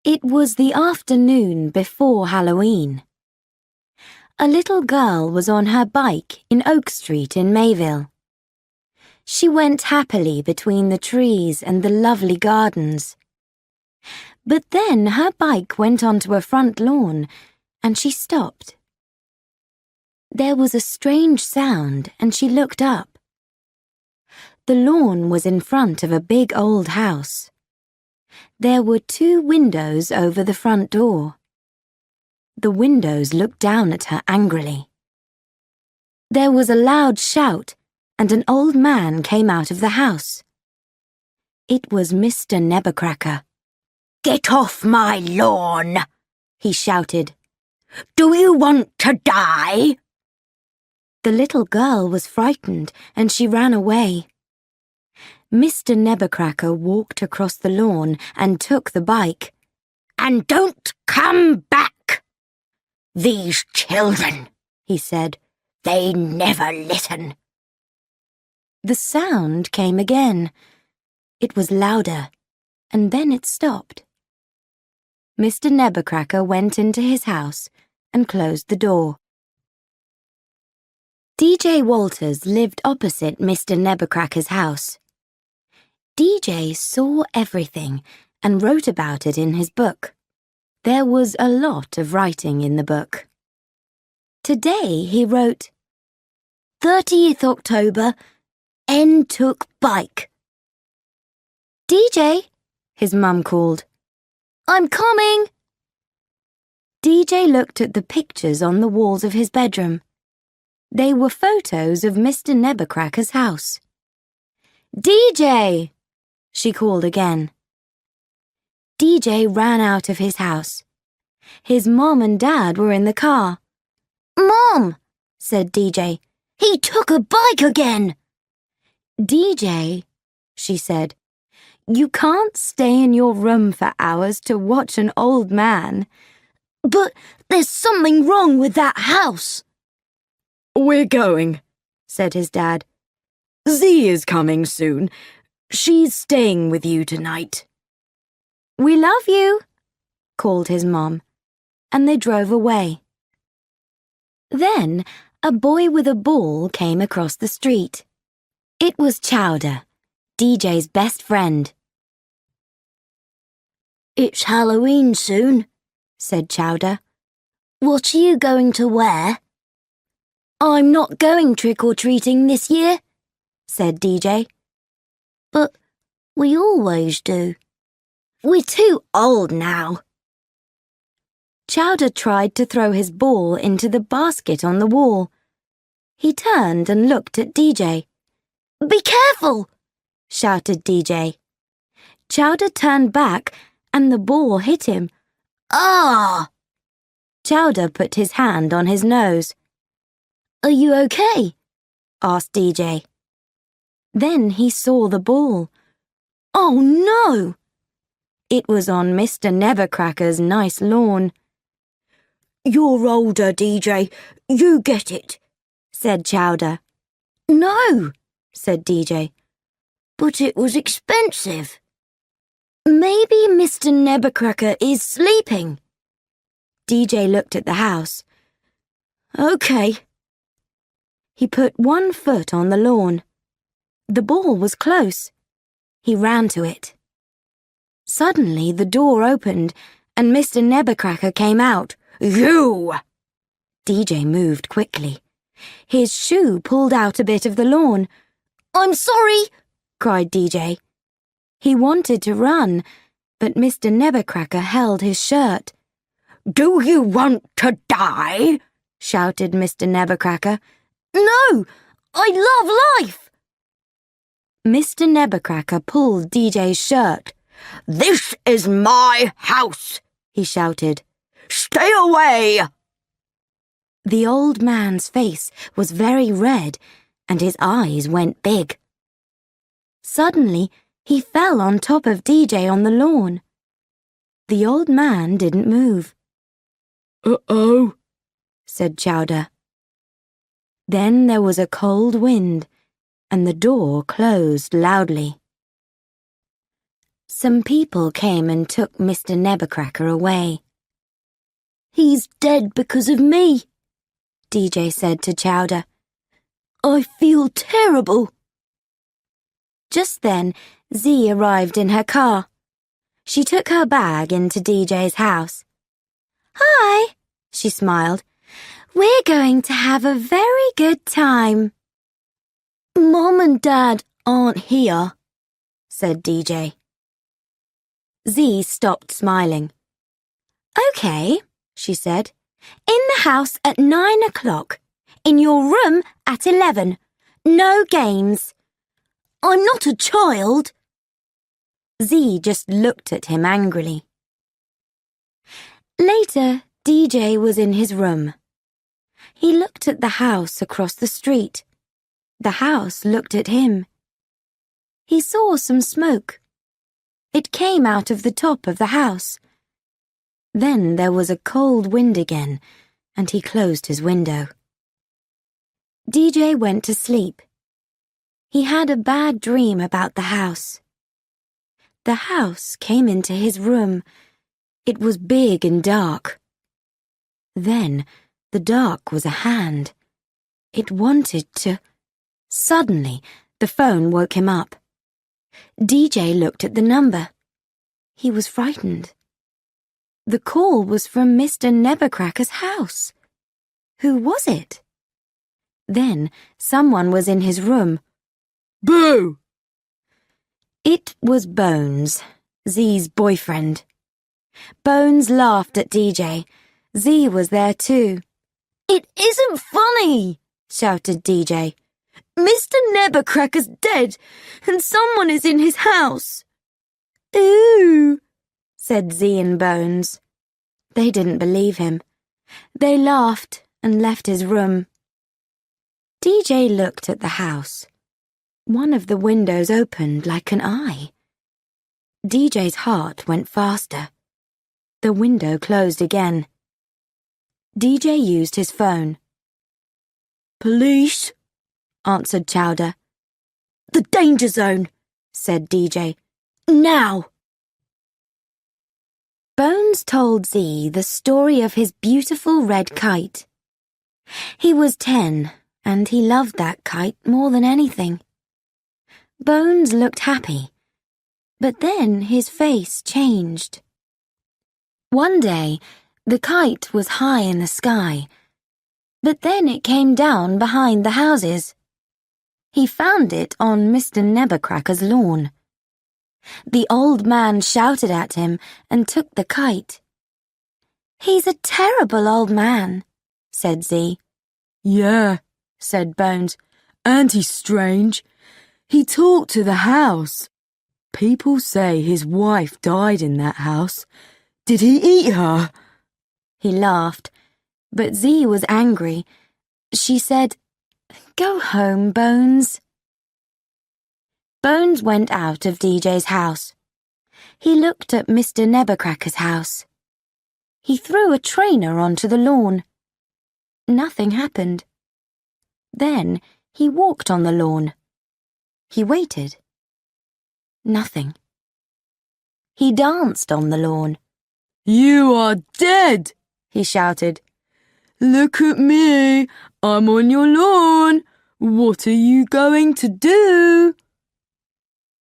It was the afternoon before Halloween. A little girl was on her bike in Oak Street in Mayville. She went happily between the trees and the lovely gardens. But then her bike went onto a front lawn and she stopped. There was a strange sound and she looked up. The lawn was in front of a big old house. There were 2 windows over the front door. The windows looked down at her angrily. There was a loud shout, and an old man came out of the house. It was Mr. Nebbercracker. "Get off my lawn!" he shouted. "Do you want to die?" The little girl was frightened and she ran away. Mr. Nebbercracker walked across the lawn and took the bike. "And don't come back! These children," he said, "they never listen." The sound came again. It was louder, and then it stopped. Mr. Nebbercracker went into his house and closed the door. DJ Walters lived opposite Mr. Nebbercracker's house. DJ saw everything and wrote about it in his book. There was a lot of writing in the book. Today he wrote, 30th October, N took bike. DJ, his mum called. I'm coming. DJ looked at the pictures on the walls of his bedroom. They were photos of Mr. Nebbercracker's house. DJ! She called again. DJ ran out of his house. His mom and dad were in the car. Mom, said DJ, he took a bike again. DJ, she said, you can't stay in your room for hours to watch an old man. But there's something wrong with that house. We're going, said his dad. Z is coming soon. She's staying with you tonight. We love you, called his mom, and they drove away. Then a boy with a ball came across the street. It was Chowder, DJ's best friend. It's Halloween soon, said Chowder. What are you going to wear? I'm not going trick-or-treating this year, said DJ. But we always do. We're too old now. Chowder tried to throw his ball into the basket on the wall. He turned and looked at DJ. Be careful, shouted DJ. Chowder turned back and the ball hit him. Ah! Chowder put his hand on his nose. Are you okay? Asked DJ. Then he saw the ball. Oh no! It was on Mr. Nebbercracker's nice lawn. You're older, DJ. You get it, said Chowder. No, said DJ. But it was expensive. Maybe Mr. Nebbercracker is sleeping. DJ looked at the house. Okay. He put one foot on the lawn. The ball was close. He ran to it. Suddenly the door opened and Mr. Nebbercracker came out. You! DJ moved quickly. His shoe pulled out a bit of the lawn. I'm sorry, cried DJ. He wanted to run, but Mr. Nebbercracker held his shirt. Do you want to die? Shouted Mr. Nebbercracker. No! I love life! Mr. Nebbercracker pulled DJ's shirt. This is my house, he shouted. Stay away! The old man's face was very red and his eyes went big. Suddenly, he fell on top of DJ on the lawn. The old man didn't move. Uh-oh, said Chowder. Then there was a cold wind and the door closed loudly. Some people came and took Mr. Nebblecracker away. He's dead because of me, DJ said to Chowder. I feel terrible. Just then, Z arrived in her car. She took her bag into DJ's house. Hi, she smiled. We're going to have a very good time. Mom and Dad aren't here, said DJ. Z stopped smiling. Okay, she said. In the house at 9 o'clock. In your room at 11. No games. I'm not a child. Z just looked at him angrily. Later, DJ was in his room. He looked at the house across the street. The house looked at him. He saw some smoke. It came out of the top of the house. Then there was a cold wind again, and he closed his window. DJ went to sleep. He had a bad dream about the house. The house came into his room. It was big and dark. Then the dark was a hand. It wanted to... Suddenly, the phone woke him up. DJ looked at the number. He was frightened. The call was from Mr. Nebblecracker's house. Who was it? Then someone was in his room. Boo! It was Bones, Z's boyfriend. Bones laughed at DJ. Z was there too. It isn't funny, shouted DJ. Mr. Nebblecracker's dead, and someone is in his house. Ooh, said Z and Bones. They didn't believe him. They laughed and left his room. DJ looked at the house. One of the windows opened like an eye. DJ's heart went faster. The window closed again. DJ used his phone. Police, answered Chowder. The danger zone, said DJ. Now. Bones told Z the story of his beautiful red kite. He was 10, and he loved that kite more than anything. Bones looked happy, but then his face changed. One day, the kite was high in the sky, but then it came down behind the houses. He found it on Mr. Nebblecracker's lawn. The old man shouted at him and took the kite. He's a terrible old man, said Z. Yeah, said Bones, and he's strange. He talked to the house. People say his wife died in that house. Did he eat her? He laughed, but Z was angry. She said, Go home, Bones. Bones went out of DJ's house. He looked at Mr. Nebblecracker's house. He threw a trainer onto the lawn. Nothing happened. Then he walked on the lawn. He waited. Nothing. He danced on the lawn. You are dead, he shouted. Look at me. I'm on your lawn. What are you going to do?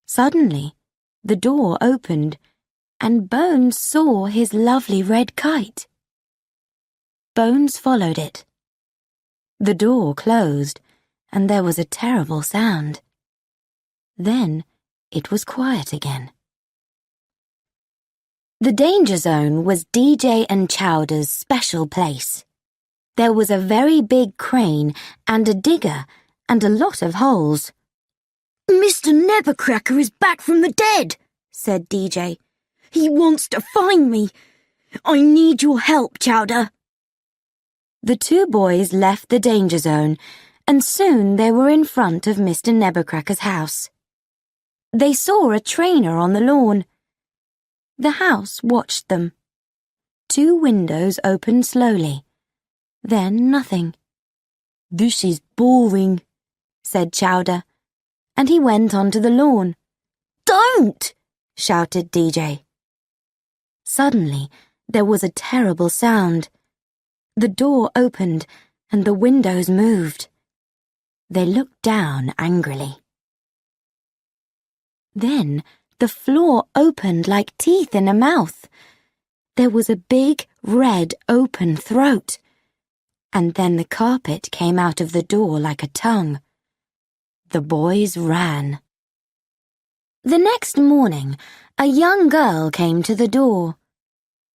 Suddenly, the door opened, and Bones saw his lovely red kite. Bones followed it. The door closed, and there was a terrible sound. Then it was quiet again. The danger zone was DJ and Chowder's special place. There was a very big crane and a digger and a lot of holes. Mr. Nebblecracker is back from the dead, said DJ. He wants to find me. I need your help, Chowder. The two boys left the danger zone, and soon they were in front of Mr. Nebblecracker's house. They saw a trainer on the lawn. The house watched them. 2 windows opened slowly. Then nothing. This is boring, said Chowder, and he went onto the lawn. Don't, shouted DJ. Suddenly, there was a terrible sound. The door opened and the windows moved. They looked down angrily. Then the floor opened like teeth in a mouth. There was a big, red, open throat. And then the carpet came out of the door like a tongue. The boys ran. The next morning, a young girl came to the door.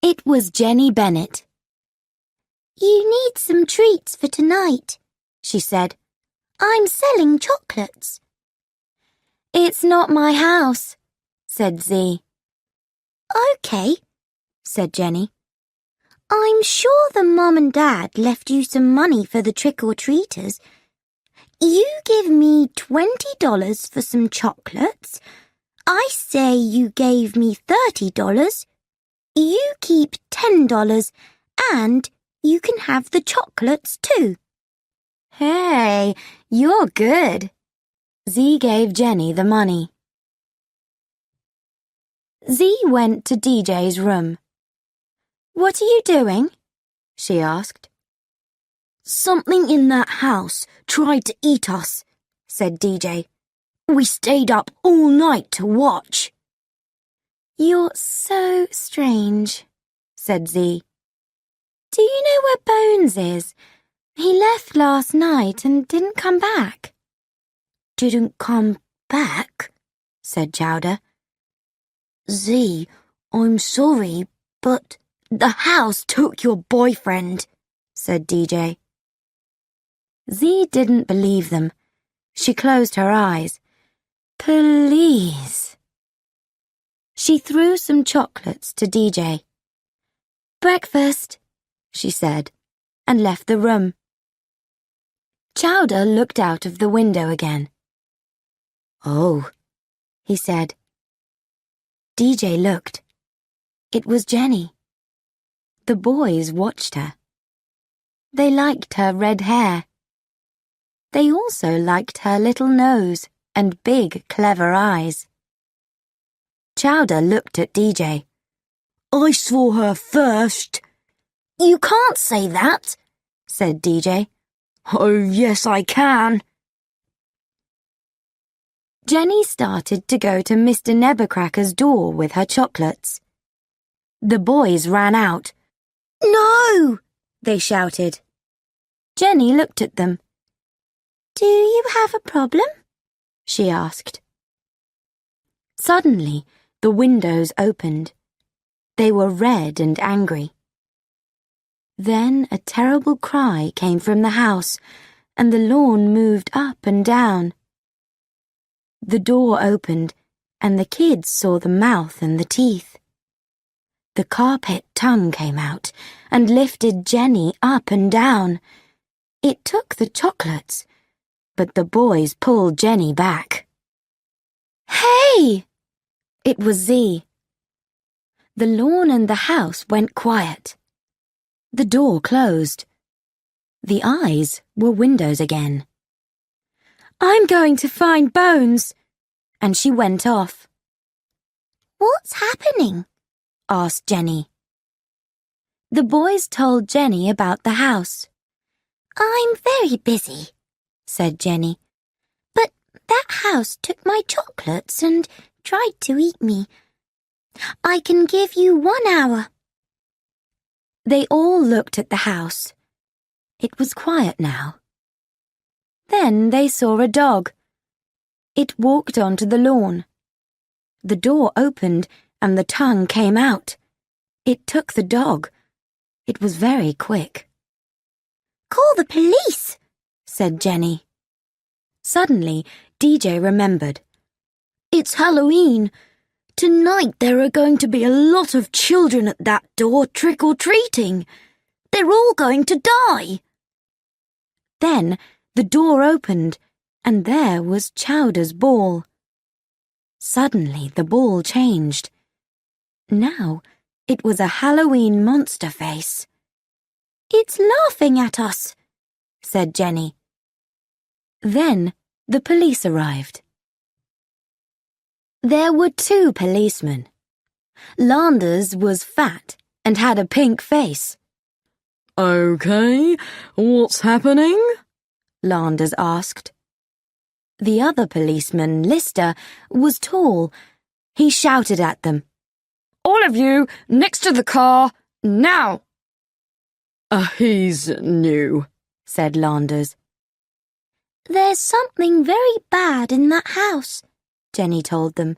It was Jenny Bennett. "You need some treats for tonight," she said. "I'm selling chocolates." "It's not my house," said Z. "Okay," said Jenny. "I'm sure the mum and dad left you some money for the trick-or-treaters. You give me $20 for some chocolates. I say you gave me $30. You keep $10 and you can have the chocolates too." Hey, you're good. Z gave Jenny the money. Z went to DJ's room. "What are you doing?" she asked. "Something in that house tried to eat us," said DJ. "We stayed up all night to watch." "You're so strange," said Z. "Do you know where Bones is? He left last night and didn't come back." "Didn't come back?" said Chowder. "Z, I'm sorry, but the house took your boyfriend," said DJ. Z didn't believe them. She closed her eyes. "Please." She threw some chocolates to DJ. "Breakfast," she said, and left the room. Chowder looked out of the window again. "Oh," he said. DJ looked. It was Jenny. The boys watched her. They liked her red hair. They also liked her little nose and big, clever eyes. Chowder looked at DJ. "I saw her first." "You can't say that," said DJ. "Oh, yes, I can." Jenny started to go to Mr. Nebbercracker's door with her chocolates. The boys ran out. "No!" they shouted. Jenny looked at them. "Do you have a problem?" she asked. Suddenly, the windows opened. They were red and angry. Then a terrible cry came from the house, and the lawn moved up and down. The door opened, and the kids saw the mouth and the teeth. The carpet tongue came out and lifted Jenny up and down. It took the chocolates, but the boys pulled Jenny back. "Hey!" It was Z. The lawn and the house went quiet. The door closed. The eyes were windows again. "I'm going to find Bones," and she went off. "What's happening?" asked Jenny. The boys told Jenny about the house. "I'm very busy," said Jenny. "But that house took my chocolates and tried to eat me. I can give you 1 hour." They all looked at the house. It was quiet now. Then they saw a dog. It walked onto the lawn. The door opened and the tongue came out. It took the dog. It was very quick. "Call the police," said Jenny. Suddenly, DJ remembered. "It's Halloween. Tonight there are going to be a lot of children at that door trick-or-treating. They're all going to die." Then the door opened, and there was Chowder's ball. Suddenly the ball changed. Now it was a Halloween monster face. "It's laughing at us," said Jenny. Then the police arrived. There were 2 policemen. Landers was fat and had a pink face. Okay, what's happening? Landers asked. The other policeman, Lister, was tall. He shouted at them. All of you, next to the car, now! He's new, said Landers. There's something very bad in that house, Jenny told them.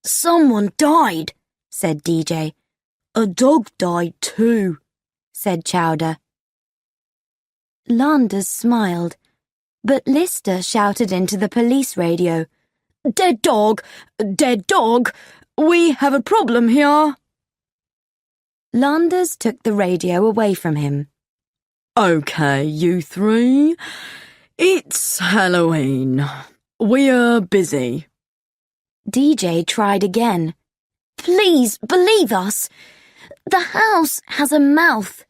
Someone died, said DJ. A dog died too, said Chowder. Landers smiled, but Lister shouted into the police radio. Dead dog! Dead dog! We have a problem here. Landers took the radio away from him. Okay, you 3. It's Halloween. We're busy. DJ tried again. Please believe us. The house has a mouth.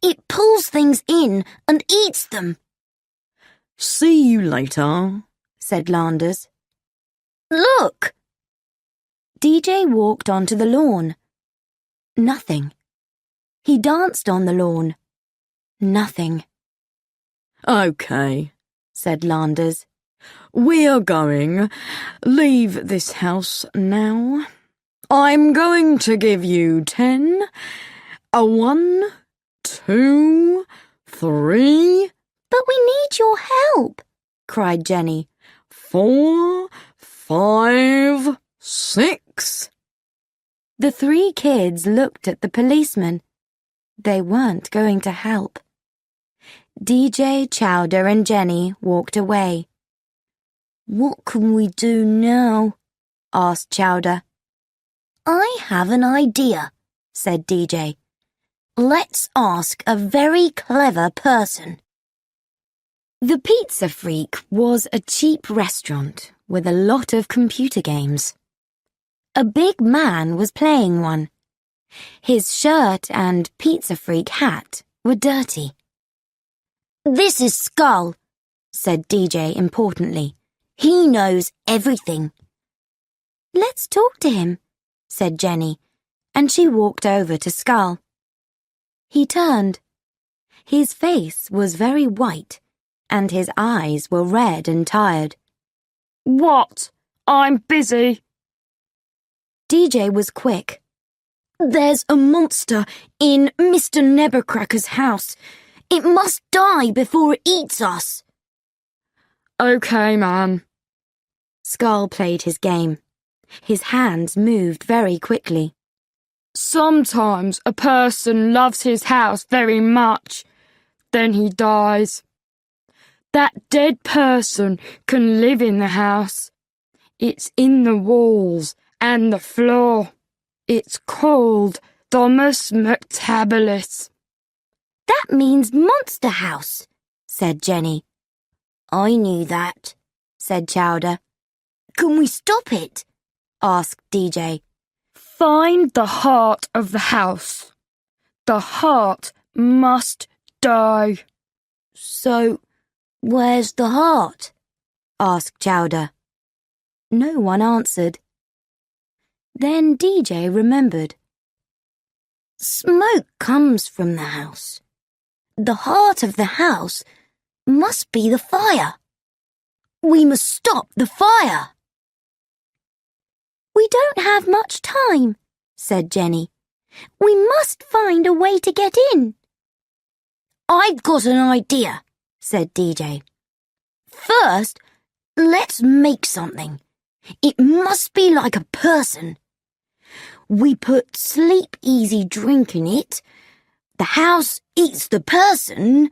It pulls things in and eats them. See you later, said Landers. Look! DJ walked onto the lawn. Nothing. He danced on the lawn. Nothing. Okay, said Landers. We're going. Leave this house now. I'm going to give you 10. 1, 2, 3. But we need your help, cried Jenny. 4, 5, 6. The 3 kids looked at the policeman. They weren't going to help. DJ, Chowder and Jenny walked away. What can we do now? asked Chowder. I have an idea, said DJ. Let's ask a very clever person. The Pizza Freak was a cheap restaurant with a lot of computer games. A big man was playing one. His shirt and Pizza Freak hat were dirty. This is Skull, said DJ importantly. He knows everything. Let's talk to him, said Jenny, and she walked over to Skull. He turned. His face was very white, and his eyes were red and tired. What? I'm busy. DJ was quick. There's a monster in Mr. Nebbercracker's house. It must die before it eats us. Okay, man. Skull played his game. His hands moved very quickly. Sometimes a person loves his house very much. Then he dies. That dead person can live in the house. It's in the walls and the floor. It's called Thomas McTabulis. That means Monster House, said Jenny. I knew that, said Chowder. Can we stop it? asked DJ. Find the heart of the house. The heart must die. So, where's the heart? asked Chowder. No one answered. Then DJ remembered. Smoke comes from the house. The heart of the house must be the fire. We must stop the fire. We don't have much time, said Jenny. We must find a way to get in. I've got an idea, said DJ. First, let's make something. It must be like a person. We put Sleep Easy drink in it. The house eats the person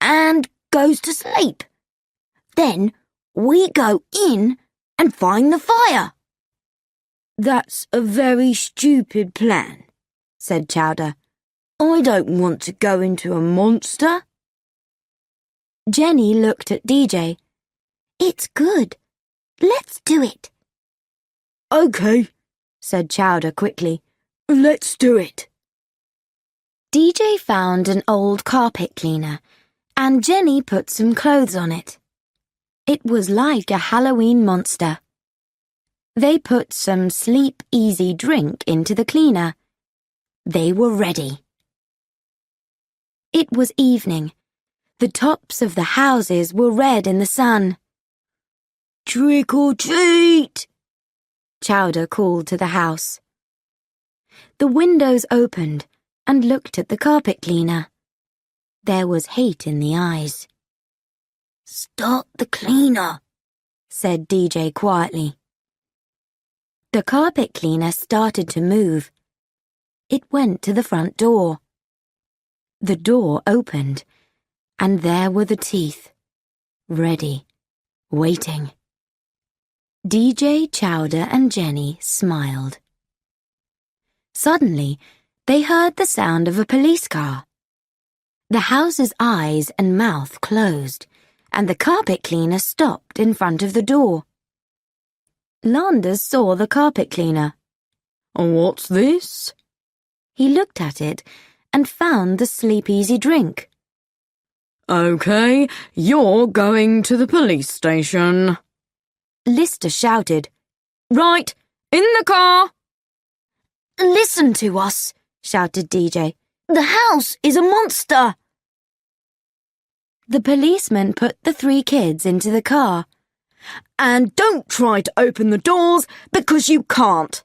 and goes to sleep. Then we go in and find the fire. That's a very stupid plan, said Chowder. I don't want to go into a monster. Jenny looked at DJ. It's good. Let's do it. Okay, said Chowder quickly. Let's do it. DJ found an old carpet cleaner, and Jenny put some clothes on it. It was like a Halloween monster. They put some Sleep Easy drink into the cleaner. They were ready. It was evening. The tops of the houses were red in the sun. "Trick or treat!" Chowder called to the house. The windows opened and looked at the carpet cleaner. There was hate in the eyes. "Start the cleaner," said DJ quietly. The carpet cleaner started to move. It went to the front door. The door opened, and there were the teeth, ready, waiting. DJ, Chowder, and Jenny smiled. Suddenly, they heard the sound of a police car. The house's eyes and mouth closed, and the carpet cleaner stopped in front of the door. Landers saw the carpet cleaner. "What's this?" He looked at it and found the Sleep Easy drink. "Okay, you're going to the police station." Lister shouted. "Right, in the car!" "Listen to us," shouted DJ. "The house is a monster." The policeman put the 3 kids into the car. "And don't try to open the doors because you can't,"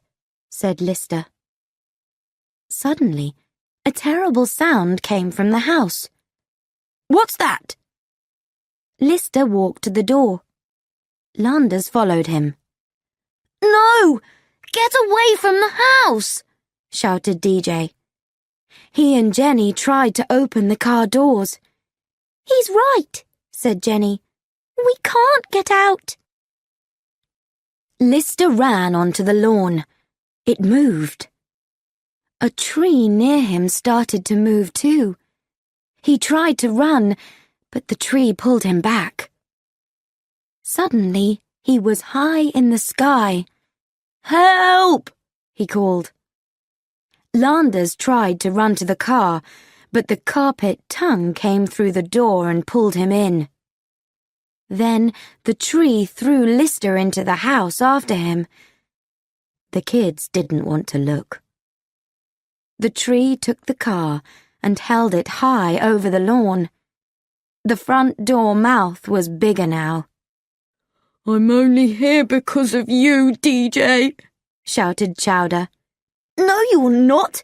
said Lister. Suddenly, a terrible sound came from the house. "What's that?" Lister walked to the door. Landers followed him. "No! Get away from the house!" shouted DJ. He and Jenny tried to open the car doors. "He's right," said Jenny. "We can't get out." Lister ran onto the lawn. It moved. A tree near him started to move too. He tried to run, but the tree pulled him back. Suddenly, he was high in the sky. "Help!" he called. Landers tried to run to the car, but the carpet tongue came through the door and pulled him in. Then the tree threw Lister into the house after him. The kids didn't want to look. The tree took the car and held it high over the lawn. The front door mouth was bigger now. "I'm only here because of you, DJ," shouted Chowder. "No, you're not.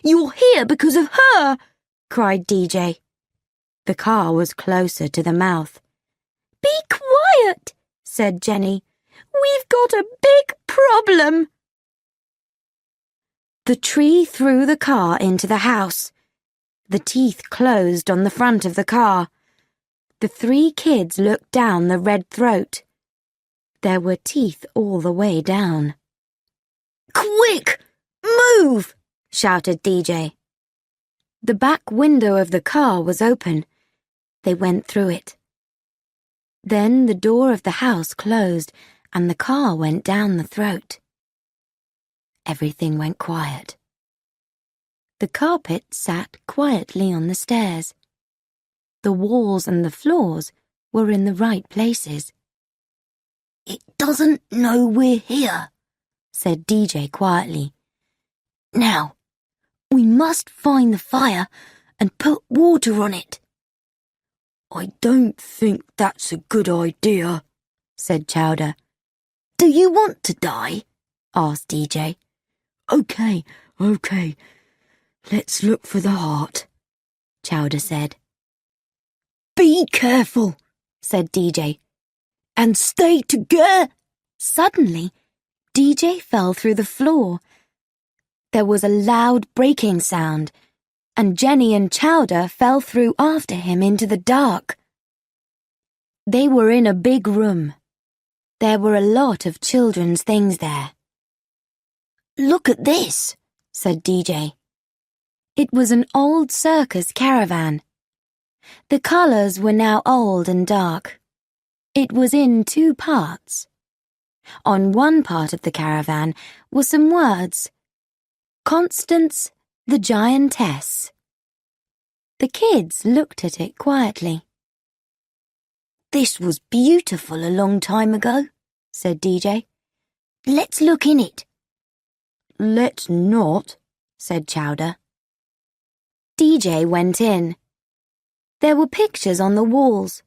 You're here because of her," cried DJ. The car was closer to the mouth. "Be quiet," said Jenny. "We've got a big problem." The tree threw the car into the house. The teeth closed on the front of the car. The 3 kids looked down the red throat. There were teeth all the way down. "Quick! Move!" shouted DJ. The back window of the car was open. They went through it. Then the door of the house closed and the car went down the throat. Everything went quiet. The carpet sat quietly on the stairs. The walls and the floors were in the right places. "It doesn't know we're here," said DJ quietly. "Now, we must find the fire and put water on it." "I don't think that's a good idea," said Chowder. "Do you want to die?" asked DJ. Okay. Let's look for the heart," Chowder said. "Be careful," said DJ. "and stay together." Suddenly, DJ fell through the floor. There was a loud breaking sound, and Jenny and Chowder fell through after him into the dark. They were in a big room. There were a lot of children's things there. "Look at this," said DJ. It was an old circus caravan. The colours were now old and dark. It was in 2 parts. On one part of the caravan were some words. Constance, the giantess. The kids looked at it quietly. "This was beautiful a long time ago," said DJ. Let's look in it. Let's not, said Chowder. DJ went in. There were pictures on the walls.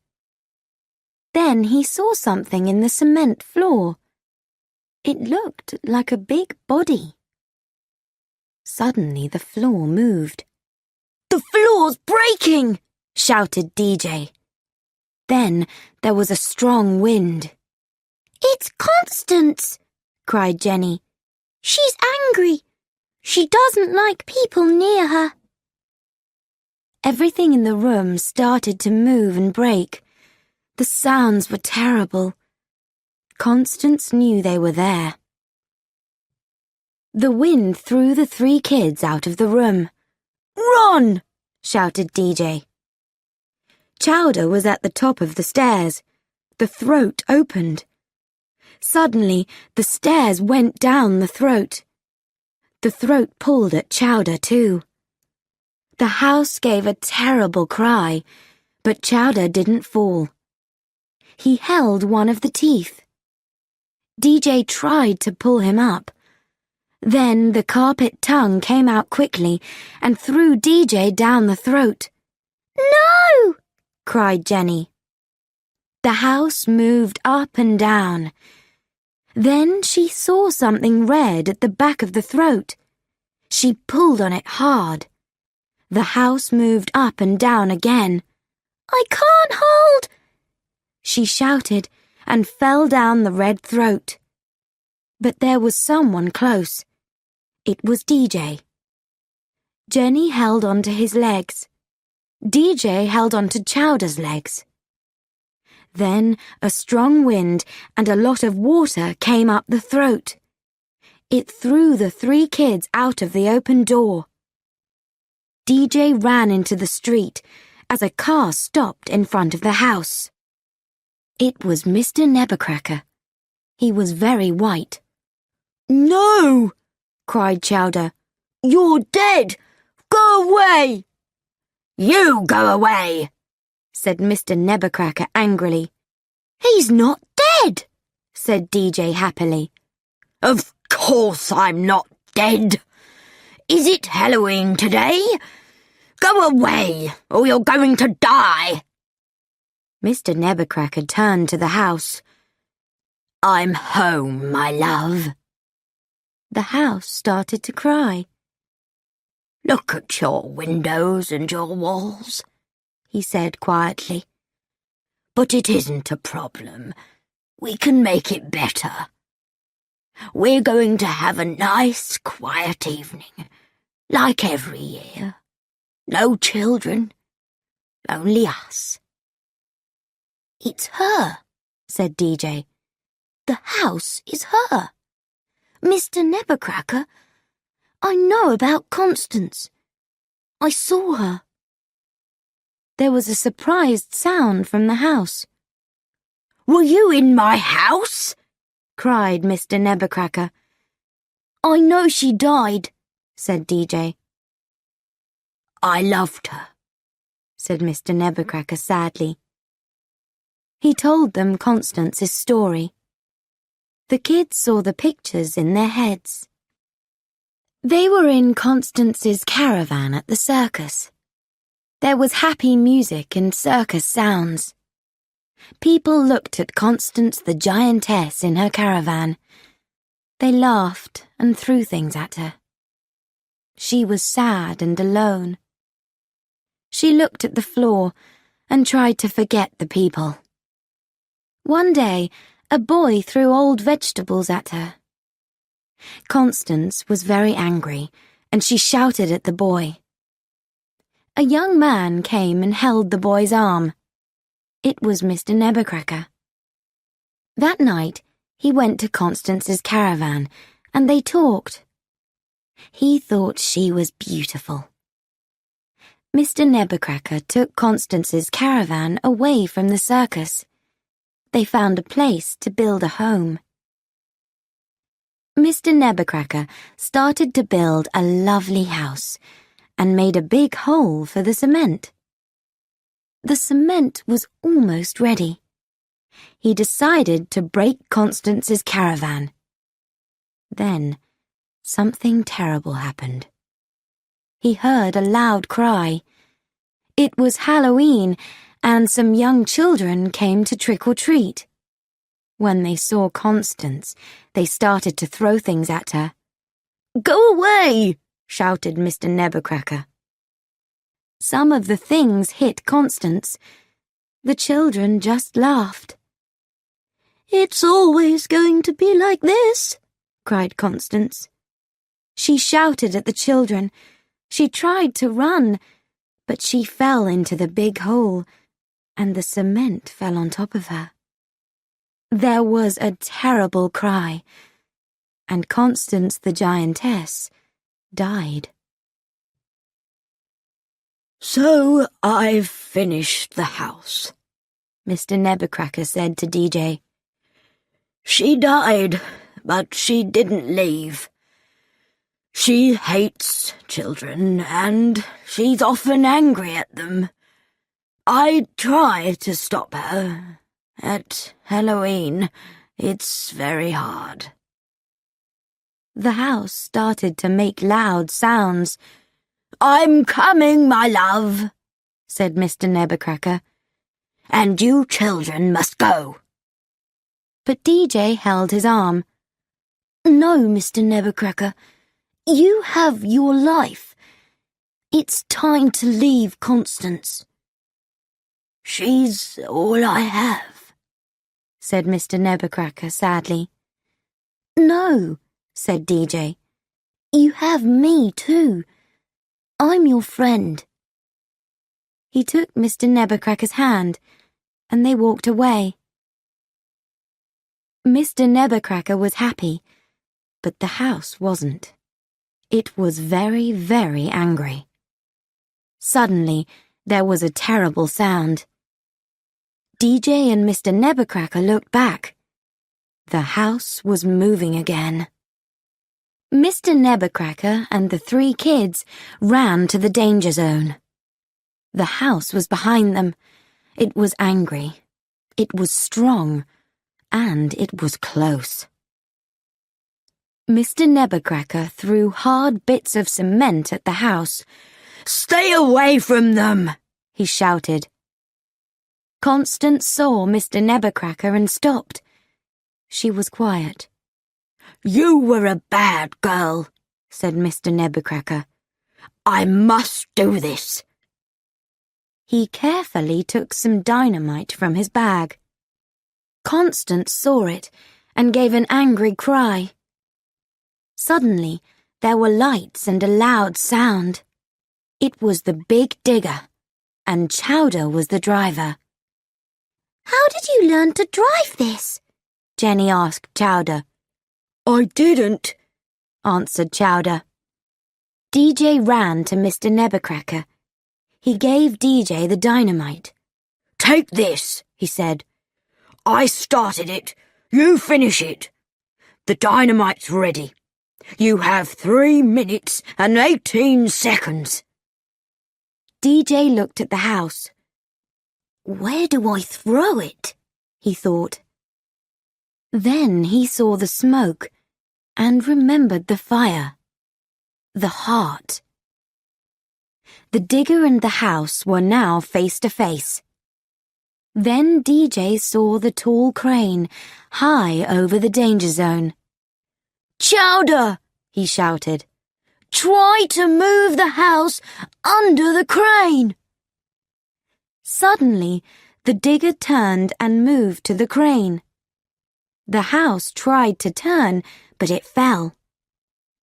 Then he saw something in the cement floor. It looked like a big body. Suddenly the floor moved. The floor's breaking! Shouted DJ. Then there was a strong wind. It's Constance! Cried Jenny. She's angry. She doesn't like people near her. Everything in the room started to move and break. The sounds were terrible. Constance knew they were there. The wind threw the 3 kids out of the room. Run! Shouted DJ. Chowder was at the top of the stairs. The throat opened. Suddenly, the stairs went down the throat. The throat pulled at Chowder too. The house gave a terrible cry, but Chowder didn't fall. He held one of the teeth. DJ tried to pull him up. Then the carpet tongue came out quickly and threw DJ down the throat. No! Cried Jenny. The house moved up and down. Then she saw something red at the back of the throat. She pulled on it hard. The house moved up and down again. I can't hold! She shouted and fell down the red throat. But there was someone close. It was DJ. Jenny held onto his legs. DJ held onto Chowder's legs. Then a strong wind and a lot of water came up the throat. It threw the 3 kids out of the open door. DJ ran into the street as a car stopped in front of the house. It was Mr. Nebuchadnezzar. He was very white. No! Cried Chowder. You're dead! Go away! You go away! Said Mr. Nebuchadnezzar angrily. He's not dead! Said DJ happily. Of course I'm not dead. Is it Halloween today? Go away, or you're going to die. Mr. Nebuchadnezzar turned to the house. I'm home, my love. The house started to cry. Look at your windows and your walls, he said quietly. But it isn't a problem. We can make it better. We're going to have a nice, quiet evening, like every year. No children, only us. It's her, said DJ. The house is her. Mr. Nebuchadnezzar, I know about Constance. I saw her. There was a surprised sound from the house. Were you in my house? Cried Mr. Nebuchadnezzar. I know she died, said DJ. I loved her, said Mr. Nebuchadnezzar sadly. He told them Constance's story. The kids saw the pictures in their heads. They were in Constance's caravan at the circus. There was happy music and circus sounds. People looked at Constance the giantess in her caravan. They laughed and threw things at her. She was sad and alone. She looked at the floor and tried to forget the people. One day, a boy threw old vegetables at her. Constance was very angry, and she shouted at the boy. A young man came and held the boy's arm. It was Mr. Nebuchadnezzar. That night, he went to Constance's caravan, and they talked. He thought she was beautiful. Mr. Nebuchadnezzar took Constance's caravan away from the circus. They found a place to build a home. Mr. Nebuchadnezzar started to build a lovely house and made a big hole for the cement. The cement was almost ready. He decided to break Constance's caravan. Then, something terrible happened. He heard a loud cry. It was Halloween, and some young children came to trick-or-treat. When they saw Constance, they started to throw things at her. "Go away!" shouted Mr. Nebuchadnezzar. Some of the things hit Constance. The children just laughed. "It's always going to be like this," cried Constance. She shouted at the children. She tried to run, but she fell into the big hole, and the cement fell on top of her. There was a terrible cry, and Constance the giantess died. "So I've finished the house," Mr. Nebuchadnezzar said to DJ. "She died, but she didn't leave. She hates children, and she's often angry at them. I try to stop her. At Halloween, it's very hard." The house started to make loud sounds. "I'm coming, my love," said Mr. Nebuchadnezzar. "And you children must go." But DJ held his arm. "No, Mr. Nebuchadnezzar. You have your life. It's time to leave Constance." "She's all I have," said Mr. Nebuchadnezzar sadly. "No," said DJ. "You have me too. I'm your friend." He took Mr. Nebuchadnezzar's hand, and they walked away. Mr. Nebuchadnezzar was happy, but the house wasn't. It was very, very angry. Suddenly, there was a terrible sound. DJ and Mr. Nebuchadnezzar looked back. The house was moving again. Mr. Nebuchadnezzar and the 3 kids ran to the danger zone. The house was behind them. It was angry. It was strong. And it was close. Mr. Nebuchadnezzar threw hard bits of cement at the house. "Stay away from them!" he shouted. Constance saw Mr. Nebuchadnezzar and stopped. She was quiet. "You were a bad girl," said Mr. Nebuchadnezzar. "I must do this." He carefully took some dynamite from his bag. Constance saw it and gave an angry cry. Suddenly, there were lights and a loud sound. It was the Big Digger, and Chowder was the driver. "How did you learn to drive this?" Jenny asked Chowder. "I didn't," answered Chowder. DJ ran to Mr. Nebuchadnezzar. He gave DJ the dynamite. "Take this," he said. "I started it. You finish it. The dynamite's ready. You have 3 minutes and 18 seconds. DJ looked at the house. "Where do I throw it?" he thought. Then he saw the smoke and remembered the fire. The heart. The digger and the house were now face to face. Then DJ saw the tall crane high over the danger zone. "Chowder!" he shouted. "Try to move the house under the crane." Suddenly, the digger turned and moved to the crane. The house tried to turn, but it fell.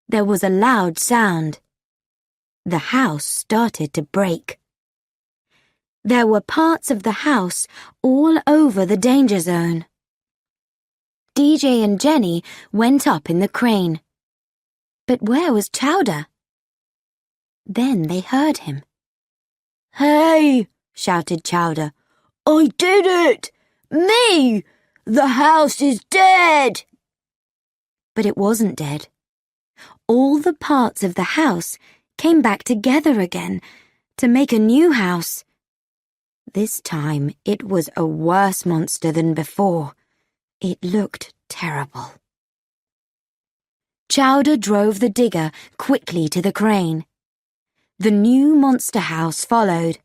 There was a loud sound. The house started to break. There were parts of the house all over the danger zone. DJ and Jenny went up in the crane. But where was Chowder? Then they heard him. "Hey!" shouted Chowder. "I did it! Me! The house is dead!" But it wasn't dead. All the parts of the house came back together again to make a new house. This time it was a worse monster than before. It looked terrible. Chowder drove the digger quickly to the crane. The new monster house followed.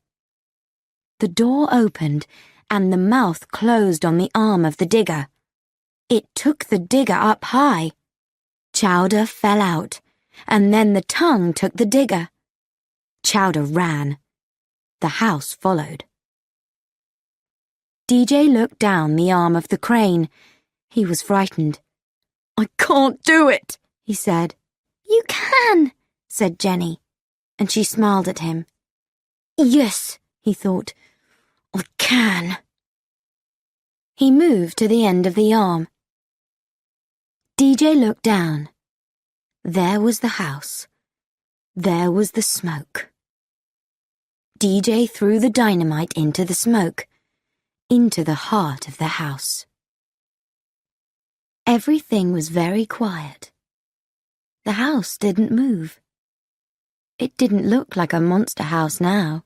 The door opened and the mouth closed on the arm of the digger. It took the digger up high. Chowder fell out, and then the tongue took the digger. Chowder ran. The house followed. DJ looked down the arm of the crane. He was frightened. "I can't do it," he said. "You can," said Jenny, and she smiled at him. "Yes," he thought, "I can." He moved to the end of the arm. DJ looked down. There was the house. There was the smoke. DJ threw the dynamite into the smoke, into the heart of the house. Everything was very quiet. The house didn't move. It didn't look like a monster house now.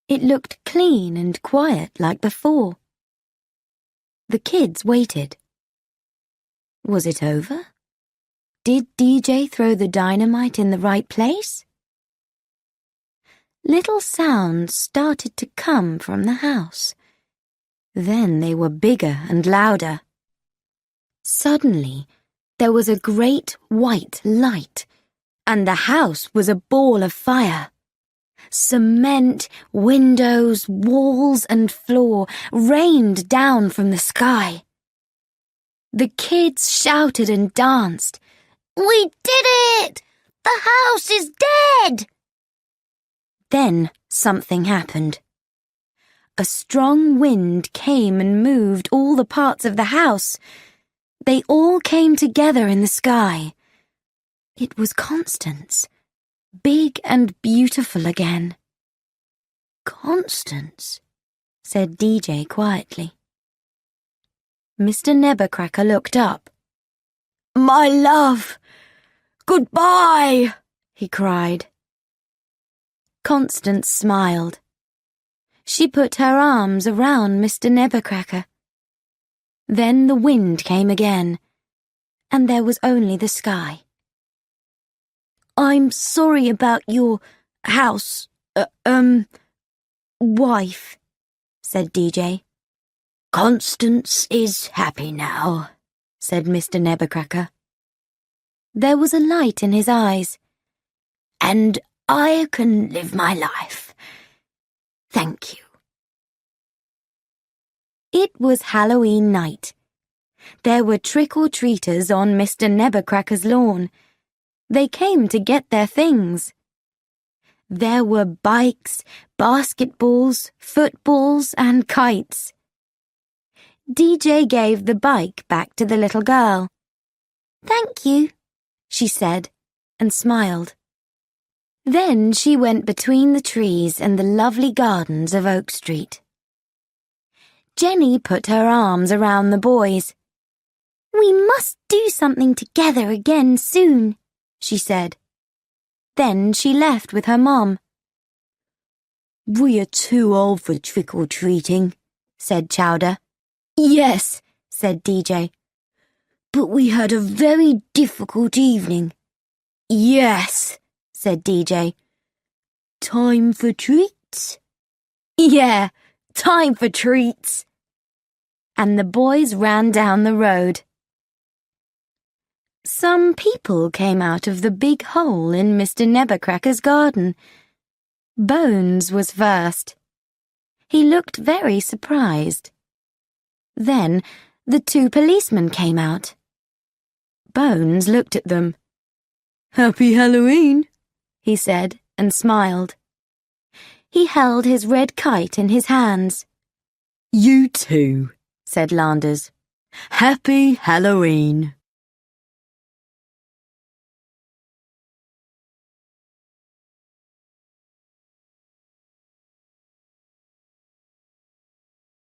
It looked clean and quiet like before. The kids waited. Was it over? Did DJ throw the dynamite in the right place? Little sounds started to come from the house. Then they were bigger and louder. Suddenly, there was a great white light, and the house was a ball of fire. Cement, windows, walls, and floor rained down from the sky. The kids shouted and danced. "We did it! The house is dead!" Then something happened. A strong wind came and moved all the parts of the house. They all came together in the sky. It was Constance, big and beautiful again. "Constance," said DJ quietly. Mr. Nebuchadnezzar looked up. "My love! Goodbye!" he cried. Constance smiled. She put her arms around Mr. Nebuchadnezzar. Then the wind came again, and there was only the sky. "I'm sorry about your house, wife," said DJ. "Constance is happy now," said Mr. Nebuchadnezzar. There was a light in his eyes. "And I can live my life. Thank you." It was Halloween night. There were trick-or-treaters on Mr. Nebuchadnezzar's lawn. They came to get their things. There were bikes, basketballs, footballs, and kites. DJ gave the bike back to the little girl. "Thank you," she said, and smiled. Then she went between the trees and the lovely gardens of Oak Street. Jenny put her arms around the boys. "We must do something together again soon," she said. Then she left with her mom. "We are too old for trick-or-treating," said Chowder. "Yes," said DJ. "but we had a very difficult evening." "Yes," said DJ. "Time for treats?" "Yeah, time for treats." And the boys ran down the road. Some people came out of the big hole in Mr. Nebuchadnezzar's garden. Bones was first. He looked very surprised. Then the two policemen came out. Bones looked at them. "Happy Halloween," he said, and smiled. He held his red kite in his hands. "You too," said Landers. "Happy Halloween."